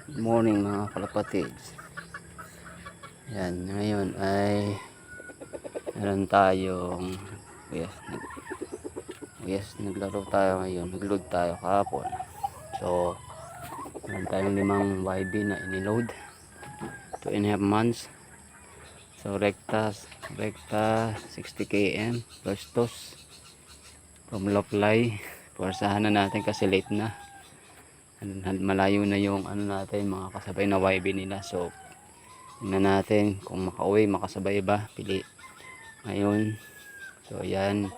Good morning mga kalapatids. Yan, ngayon ay meron tayong naglaro tayo ngayon, nagload tayo kahapon. So meron tayong 5 YB na iniload, 2.5 months. So rekta 60 km plus tos from Loplay. Puwersahan na natin kasi late na, malayo na yung natin, mga kasabay na YB nila. So tingnan natin kung makauwi, makasabay ba, pili ngayon. So yan,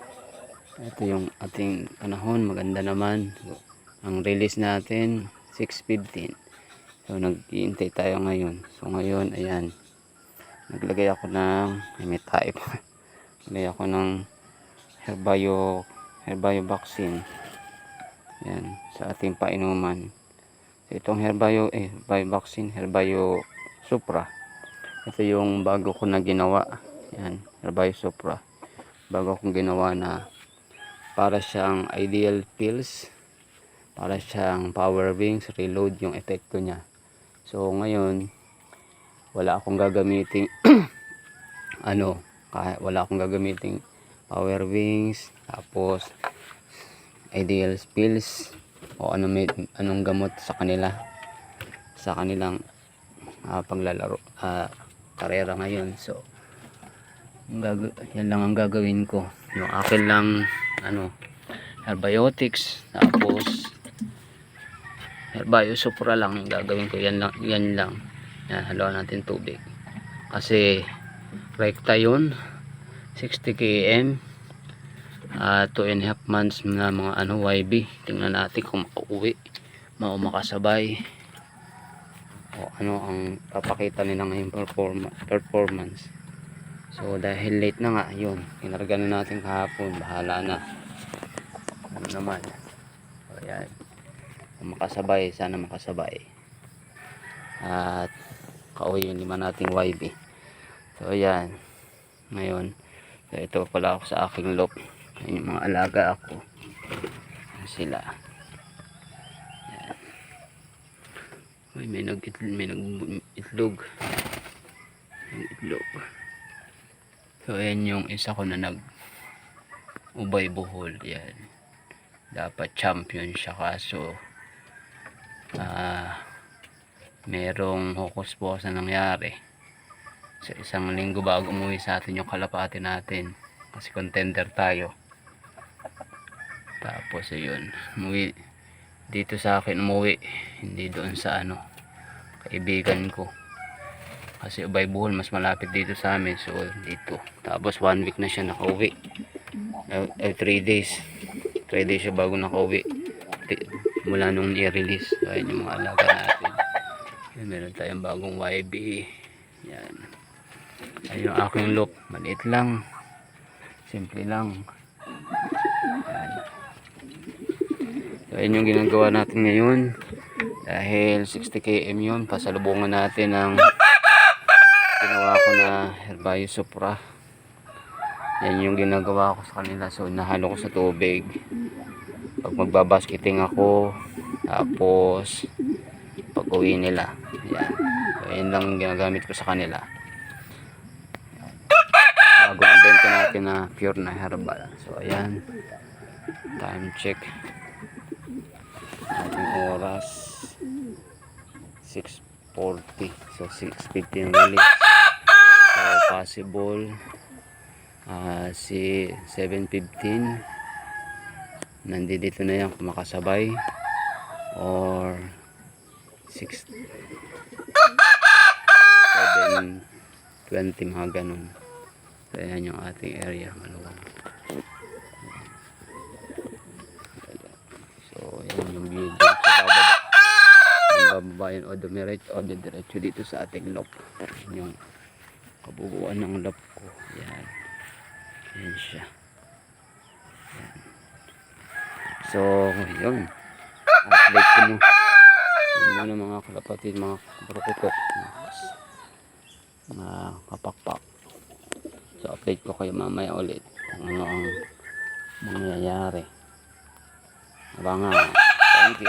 ito yung ating panahon, maganda naman. Ang release natin 6:15. So nag-iintay tayo ngayon. So ngayon ayan, naglagay ako ng naglagay ako ng herbayo vaccine yan sa ating painuman. So itong herbayo vaccine, herbayo supra, ito yung bago ko na ginawa. Yan, herbayo supra, bago kong ginawa na para siyang ideal pills, para siyang power wings reload yung epekto niya. So ngayon wala akong gagamiting wala akong gagamiting power wings, tapos ideal pills o anong gamot sa kanilang paglalaro, karera ngayon. So yan lang ang gagawin ko, yung akin lang herbiotics, tapos herbayo supra lang yung gagawin ko. Yan lang. Yan, haluan natin tubig kasi rekta yun, 60 km, 2.5 months na mga YB. Tingnan natin kung makauwi, makasabay, o ang papakita nila ngayong performance. So dahil late na nga, yun, kinarga na natin kahapon, bahala na naman. So yan, kung makasabay, sana makasabay at kauwi yung 5 nating YB. So ayan, ngayon, so ito pala ako sa aking loop. Ayan yung mga alaga ako, sila. Ayan. Uy, may nag-itlog. So ayan yung isa ko na nag-ubay buhol. Yan, dapat champion siya, kaso merong hukos po na nangyari sa isang linggo bago umuwi sa atin yung kalapati natin, kasi contender tayo. Tapos ayun, umuwi dito sa akin, hindi doon sa kaibigan ko, kasi Ubay Buhol mas malapit dito sa amin. So dito, tapos 1 week na siya nakauwi, 3 days siya bago nakauwi mula nung i-release. So ayun yung mga alaga natin. Yan, meron tayong bagong YB. Yan, ayun yung aking loop, maliit lang, simple lang. Yan. So ayun yung ginagawa natin ngayon, dahil 60 km yun, pasalubungan natin ang ginawa ko na herbayo supra. Yan yung ginagawa ko sa kanila. So nahalo ko sa tubig pag magbabasketing ako, tapos pag uwi nila. Yan, so yan lang ginagamit ko sa kanila bago ang benta natin na pure na herbal. So ayan, time check, ating oras 6:40. So 6:15 release. So possible si 7:15 nandito na yan kung makasabay, or 7:20, mga ganun. So ayan yung ating area, maluwang. So ayan yung view dito sa bababa, yung bababa yun, o diretso dito sa ating loop. Yung kabubuan ng loop ko. Yan, yan siya. Yan. So yun, update ko muna mga kalapatid, mga kabrokokok, mga kapakpak. So update ko kayo mamaya ulit kung ano ang mangyayari. Abangan. Thank you.